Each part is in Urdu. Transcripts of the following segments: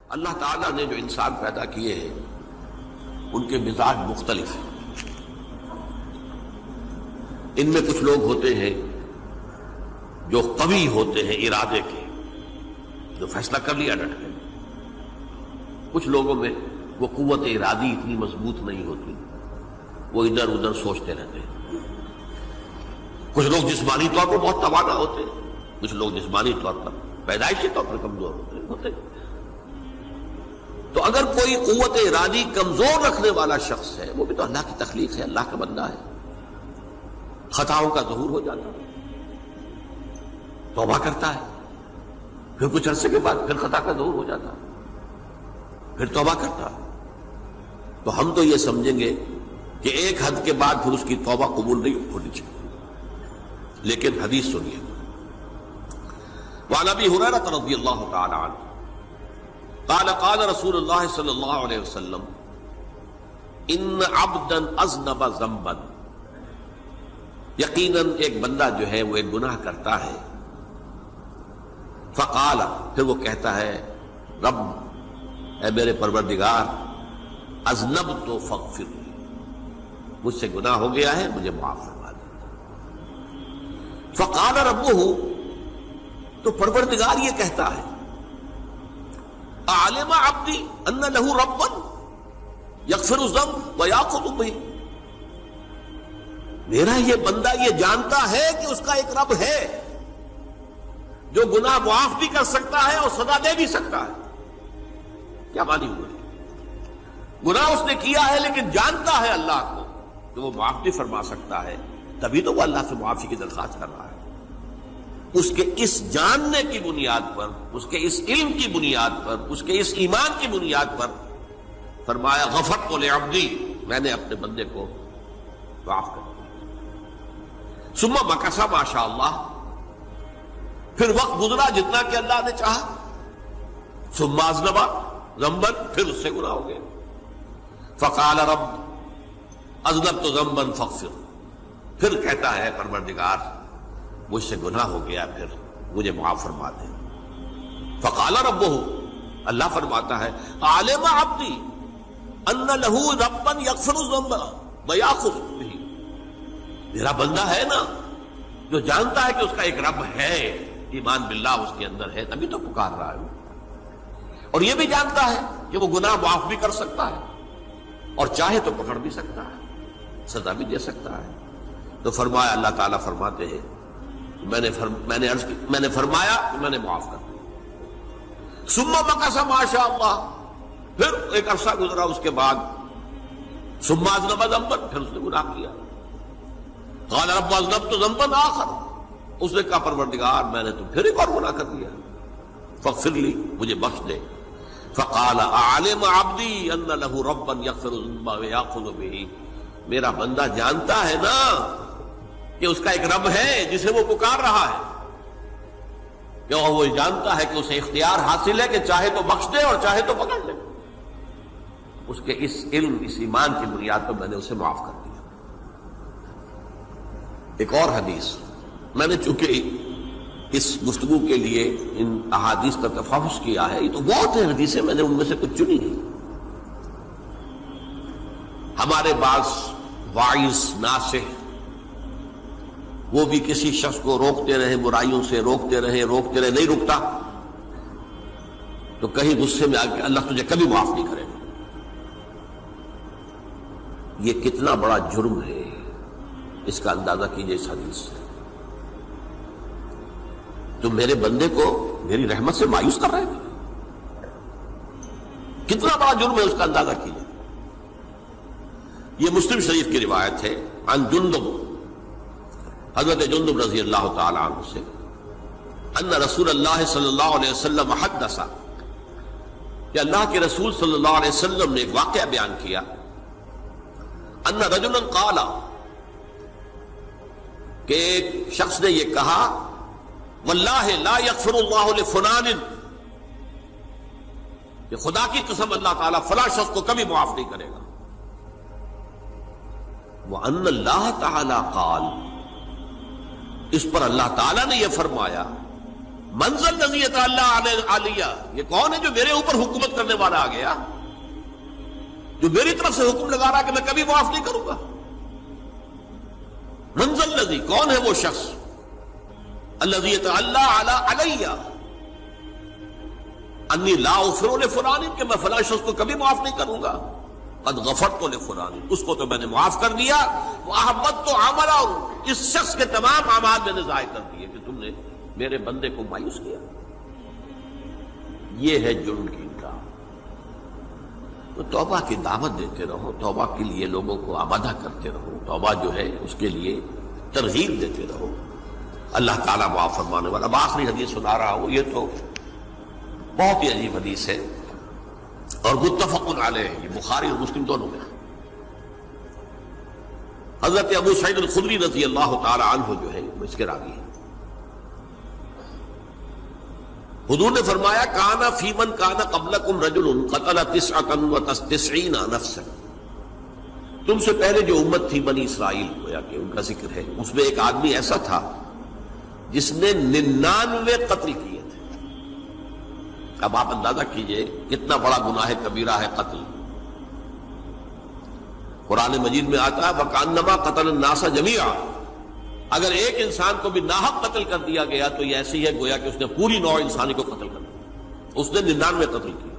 اللہ تعالیٰ نے جو انسان پیدا کیے ہیں ان کے مزاج مختلف ہیں. ان میں کچھ لوگ ہوتے ہیں جو قوی ہوتے ہیں ارادے کے، جو فیصلہ کر لیا ڈٹ گئے. کچھ لوگوں میں وہ قوت ارادی اتنی مضبوط نہیں ہوتی، وہ ادھر ادھر سوچتے رہتے ہیں. کچھ لوگ جسمانی طور پر بہت توانا ہوتے ہیں، کچھ لوگ جسمانی طور پر پیدائشی طور پر کمزور ہوتے ہیں. تو اگر کوئی قوت ارادی کمزور رکھنے والا شخص ہے، وہ بھی تو اللہ کی تخلیق ہے، اللہ کا بندہ ہے، خطاؤں کا ظہور ہو جاتا ہے، توبہ کرتا ہے، پھر کچھ عرصے کے بعد پھر خطا کا ظہور ہو جاتا ہے، پھر توبہ کرتا ہے. تو ہم تو یہ سمجھیں گے کہ ایک حد کے بعد پھر اس کی توبہ قبول نہیں ہونی چاہیے. لیکن حدیث سنیے. وعن ابی ہریرہ رضی اللہ تعالی عنہ قال قال رسول اللہ صلی اللہ علیہ وسلم ان عبدا اذنب ذنبا، یقیناً ایک بندہ جو ہے وہ ایک گناہ کرتا ہے. فقال، پھر وہ کہتا ہے رب، اے میرے پروردگار، اذنبت فاغفر لی، مجھ سے گناہ ہو گیا ہے، مجھے معاف فرما دے. فقال ربہ، تو پروردگار یہ کہتا ہے اعلم عبدی ان لہ ربا یغفر الذنب ویاخذ بہ، میرا یہ بندہ یہ جانتا ہے کہ اس کا ایک رب ہے جو گناہ معاف بھی کر سکتا ہے اور سزا دے بھی سکتا ہے. کیا معنی ہوئے؟ گناہ اس نے کیا ہے لیکن جانتا ہے اللہ کو کہ وہ معاف بھی فرما سکتا ہے، تبھی تو وہ اللہ سے معافی کی درخواست کر رہا ہے. اس کے اس جاننے کی بنیاد پر، اس کے اس علم کی بنیاد پر، اس کے اس ایمان کی بنیاد پر فرمایا غفرت لعبدی، میں نے اپنے بندے کو معاف کر دیا. ثم مکث ما شاء اللہ، پھر وقت گزرا جتنا کہ اللہ نے چاہا. ثم اذنب ذنبا، پھر اس سے گناہ ہو گئے. فقال رب اذنبت ذنبا فاغفر، پھر کہتا ہے پروردگار مجھ سے گناہ ہو گیا، پھر مجھے معاف فرما دے. فقال ربہ، اللہ فرماتا ہے عالم عبدی ان لہ ربا یغفر الذنب ویاخذ بہ، میرا بندہ ہے نا جو جانتا ہے کہ اس کا ایک رب ہے، ایمان باللہ اس کے اندر ہے، تبھی تو پکار رہا ہے. اور یہ بھی جانتا ہے کہ وہ گناہ معاف بھی کر سکتا ہے اور چاہے تو پکڑ بھی سکتا ہے، سزا بھی دے سکتا ہے. تو فرمایا، اللہ تعالیٰ فرماتے ہیں میں نے فرمایا کہ میں نے معاف کر دیا. ثم مکث ما شاء اللہ، پھر ایک عرصہ گزرا اس کے بعد. ثم اذنب ذنبا، پھر اس نے گناہ کیا. قال رب اذنبت ذنبا آخر، اس نے کہا پروردگار میں نے تو پھر ایک اور گناہ کر دیا، فاغفر لی، مجھے بخش دے. فقال اعلم عبدی ان لہ ربا یغفر الذنب ویاخذ بہ، میرا بندہ جانتا ہے نا کہ اس کا ایک رب ہے جسے وہ پکار رہا ہے، کہ وہ جانتا ہے کہ اسے اختیار حاصل ہے کہ چاہے تو بخش دے اور چاہے تو پکڑ لے. اس کے اس علم، اس ایمان کی بنیاد پر میں نے اسے معاف کر دیا. ایک اور حدیث، میں نے چونکہ اس گفتگو کے لیے ان احادیث کا تفحص کیا ہے، یہ تو بہت ہیں حدیثیں، میں نے ان میں سے کچھ چنی نہیں. ہمارے بعض واعظ ناصح وہ بھی کسی شخص کو روکتے رہے، برائیوں سے روکتے رہے، نہیں رکتا تو کہیں غصے میں آ کے اللہ تجھے کبھی معاف نہیں کرے گا. یہ کتنا بڑا جرم ہے، اس کا اندازہ کیجئے اس حدیث سے. تو میرے بندے کو میری رحمت سے مایوس کر رہے ہیں، کتنا بڑا جرم ہے اس کا اندازہ کیجئے. یہ مسلم شریف کی روایت ہے عن جندب، حضرت جندب رضی اللہ تعالی عنہ سے، ان رسول اللہ صلی اللہ علیہ وسلم حدث، کہ اللہ کے رسول صلی اللہ علیہ وسلم نے ایک واقعہ بیان کیا. ان رجلا قال، کہ ایک شخص نے یہ کہا واللہ لا یغفر اللہ لفلان، کہ خدا کی قسم اللہ تعالیٰ فلاں شخص کو کبھی معاف نہیں کرے گا. وان اللہ تعالی قال، اس پر اللہ تعالیٰ نے یہ فرمایا منزل الذی یتعلی علیہ، یہ کون ہے جو میرے اوپر حکومت کرنے والا آ گیا، جو میری طرف سے حکم لگا رہا کہ میں کبھی معاف نہیں کروں گا؟ منزل الذی، کون ہے وہ شخص، الذی یتعلی علیہ انی لا اغفر لفلان، کہ میں فلاں شخص کو کبھی معاف نہیں کروں گا، قد غفرت لفلان، اس کو تو میں نے معاف کر دیا، واحبطت عملہ، اس شخص کے تمام اعمال میں نے ضائع کر دیے کہ تم نے میرے بندے کو مایوس کیا۔ یہ ہے جرم کی انکار۔ تو توبہ کی دعوت دیتے رہو، توبہ کے لیے لوگوں کو آمادہ کرتے رہو، توبہ جو ہے اس کے لیے ترغیب دیتے رہو، اللہ تعالیٰ معاف فرمانے والا۔ اب آخری حدیث سنا رہا ہوں، یہ تو بہت ہی عجیب حدیث ہے اور متفق علیہ، یہ بخاری اور مسلم دونوں میں۔ حضرت ابو سعید الخدری رضی اللہ تعالی عنہ جو ہے وہ اس کے راوی ہیں۔ حضور نے فرمایا کان فی من کان قبلکم رجل قتل 99 نفسا، تم سے پہلے جو امت تھی بنی اسرائیل، گویا کہ ان کا ذکر ہے، اس میں ایک آدمی ایسا تھا جس نے 99 قتل کیے تھے۔ اب آپ اندازہ کیجئے کتنا بڑا گناہ کبیرہ ہے قتل۔ قرآن مجید میں آتا ہے وَكَأَنَّمَا قَتَلَ النَّاسَ جَمِيعًا، اگر ایک انسان کو بھی ناحق قتل کر دیا گیا تو یہ ایسی ہے گویا کہ اس نے پوری نوع انسانی کو قتل کر دیا، اس نے 99 قتل کیا۔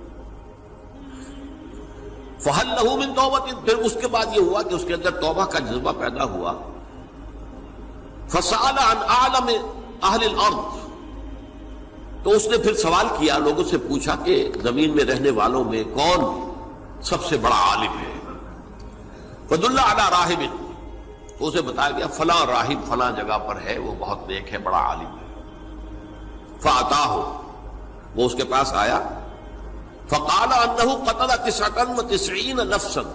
فَهَلْ لَهُ مِن تَوْبَةٍ، پھر اس کے بعد یہ ہوا کہ اس کے اندر توبہ کا جذبہ پیدا ہوا۔ فَسَأَلَ عَنْ أَعْلَمِ أَهْلِ الْأَرْضِ، تو اس نے پھر سوال کیا، لوگوں سے پوچھا کہ زمین میں رہنے والوں میں کون سب سے بڑا عالم ہے۔ فَدُلَّ عَلَى رَاهِبٍ، تو اسے بتایا گیا فلاں راہب فلاں جگہ پر ہے، وہ بہت نیک ہے، بڑا عالم ہے۔ فَأَتَاهُ، وہ اس کے پاس آیا، فَقَالَ أَنَّهُ قَتَلَ 99 نَفْسًا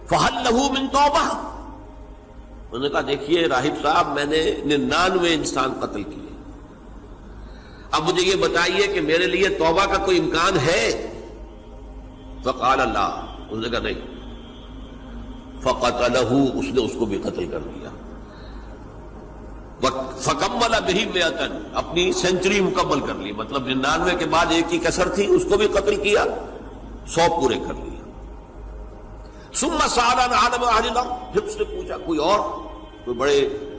فَهَلْ لَهُ مِن تَوْبَةٍ، انہوں نے کہا دیکھیے راہب صاحب، میں نے 99 انسان قتل کیے، اب مجھے یہ بتائیے کہ میرے لیے توبہ کا کوئی امکان ہے؟ فَقَالَ لَا، انہوں نے کہا نہیں۔ فَقَتَلَهُ، اس نے اس کو بھی قتل کر دیا۔ فَكَمَّلَ بِهِ 100، اپنی سینچری مکمل کر لی، مطلب 99 کے بعد ایک کی کسر تھی، اس کو بھی قتل کیا، 100 پورے کر لیا۔ ثُمَّ سَأَلَ عَنْ عَالِمِ أَهْلِ الْأَرْضِ، پھر اس نے پوچھا کوئی اور کوئی بڑے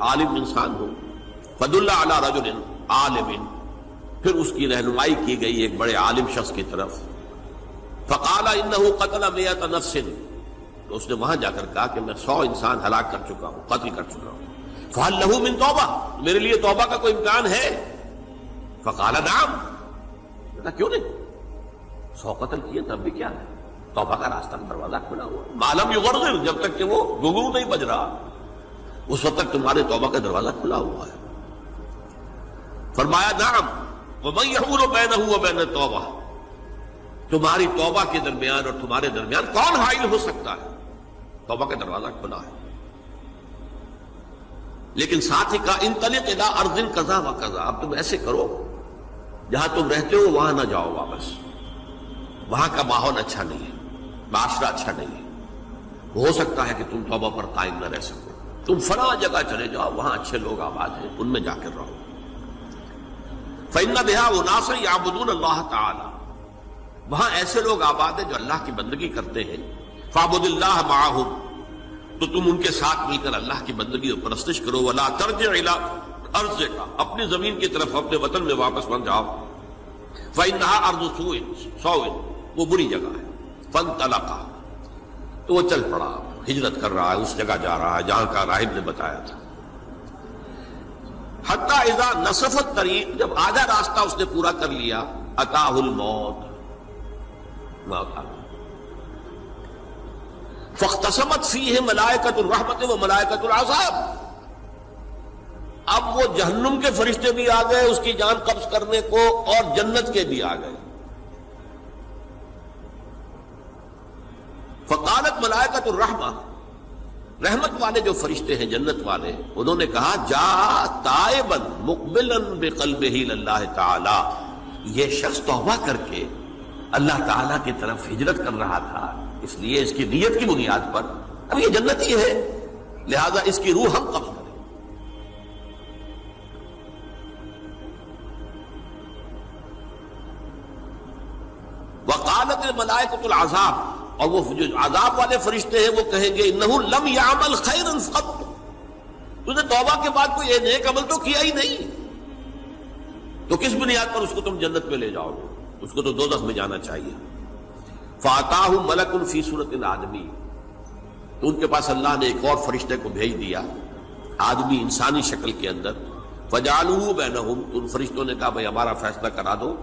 عالم انسان ہو۔ فَدُلَّ عَلَى رَجُلٍ عَالِمٍ، پھر اس کی رہنمائی کی گئی ایک بڑے عالم شخص کی طرف۔ فَقَالَ إِنَّهُ قَتَلَ 100 نَفْسٍ، تو اس نے وہاں جا کر کہا کہ میں 100 انسان ہلاک کر چکا ہوں، قتل کر چکا ہوں۔ فَهَلْ لَهُ مِن تَوْبَةٍ، میرے لیے توبہ کا کوئی امکان ہے؟ فَقَالَ نَعَمْ، کہا کیوں نہیں، 100 قتل کیے تب بھی کیا ہے، توبہ کا راستہ کا دروازہ کھلا ہوا، مَا لَمْ يُغَرْغِرْ، جب تک کہ وہ گھنگرو نہیں بج رہا اس وقت تک تمہارے توبہ کا دروازہ کھلا ہوا ہے۔ فرمایا نعم، وَمَن يَحُولُ بَيْنَهُ وَبَيْنَ التَّوْبَةِ، تمہاری توبہ کے درمیان اور تمہارے درمیان کون حائل ہو سکتا ہے، توبہ کا دروازہ کھلا ہے۔ لیکن ساتھ ہی کہا انطلق الی ارض کذا و کذا، اب تم ایسے کرو جہاں تم رہتے ہو وہاں نہ جاؤ واپس، وہاں کا ماحول اچھا نہیں ہے، معاشرہ اچھا نہیں ہے، ہو سکتا ہے کہ تم توبہ پر قائم نہ رہ سکو، تم فلاں جگہ چلے جاؤ، وہاں اچھے لوگ آباد ہیں، ان میں جا کر رہو۔ فإن بها اناسا یعبدون اللہ تعالی، وہاں ایسے لوگ آباد ہیں جو اللہ کی بندگی کرتے ہیں۔ فاعبد اللہ معہم، تو تم ان کے ساتھ مل کر اللہ کی بندگی اور پرستش کرو۔ ولا ترجع الی ارضک، اپنی زمین کی طرف اپنے وطن میں واپس بن جاؤ۔ فإنها ارض سوء، وہ بری جگہ ہے۔ فانطلقا، تو وہ چل پڑا، ہجرت کر رہا ہے، اس جگہ جا رہا ہے جہاں کا راہب نے بتایا تھا۔ حتی اذا نصف الطریق، جب آدھا راستہ اس نے پورا کر لیا، اتاہ الموت، موت آ گئی۔ فاختصمت فیہ ملائکۃ الرحمت و ملائکۃ العذاب، اب وہ جہنم کے فرشتے بھی آ گئے اس کی جان قبض کرنے کو، اور جنت کے بھی آ گئے۔ فقالت ملائکۃ الرحمہ، رحمت والے جو فرشتے ہیں جنت والے، انہوں نے کہا جا تائبا مقبلا بقلبہ للہ تعالی، یہ شخص توبہ کر کے اللہ تعالیٰ کی طرف ہجرت کر رہا تھا، اس لیے اس کی نیت کی بنیاد پر اب یہ جنتی ہے، لہذا اس کی روح ہم قبض کریں۔ فقالت الملائکۃ العذاب، اور وہ جو عذاب والے فرشتے ہیں وہ کہیں گے انہ لم یعمل خیرا قط، تو نے توبہ کے بعد کوئی نیک عمل تو کیا ہی نہیں، تو کس بنیاد پر اس کو تم جنت میں لے جاؤ گے؟ اس کو تو دوزخ میں جانا چاہیے۔ فاتاہ ملک فی صورت آدمی، تو ان کے پاس اللہ نے ایک اور فرشتے کو بھیج دیا آدمی انسانی شکل کے اندر، فجعلوہ بینہم، تو ان فرشتوں نے کہا بھائی ہمارا فیصلہ کرا دو،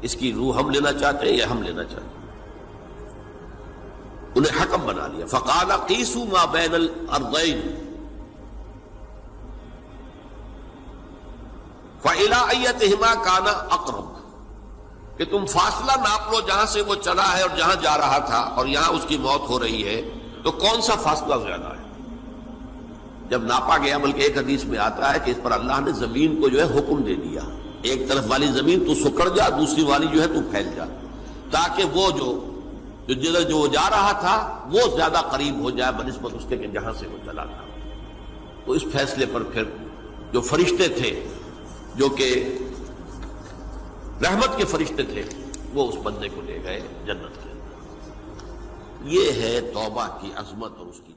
اس کی روح ہم لینا چاہتے ہیں یا ہم لینا چاہتے ہیں، انہیں حکم بنا لیا۔ فقال قیسوا ما بین الارضین فإلی ایتہما کان اقرب، کہ تم فاصلہ ناپ لو جہاں سے وہ چلا ہے اور جہاں جا رہا تھا اور یہاں اس کی موت ہو رہی ہے، تو کون سا فاصلہ زیادہ ہے؟ جب ناپا گیا، بلکہ ایک حدیث میں آتا ہے کہ اس پر اللہ نے زمین کو جو ہے حکم دے دیا، ایک طرف والی زمین تو سکڑ جا، دوسری والی جو ہے تو پھیل جا، تاکہ وہ جو جا رہا تھا وہ زیادہ قریب ہو جائے بنسبت اس کے کہ جہاں سے وہ چلا تھا۔ تو اس فیصلے پر پھر جو فرشتے تھے جو کہ رحمت کے فرشتے تھے وہ اس بندے کو لے گئے جنت کے اندر۔ یہ ہے توبہ کی عظمت اور اس کی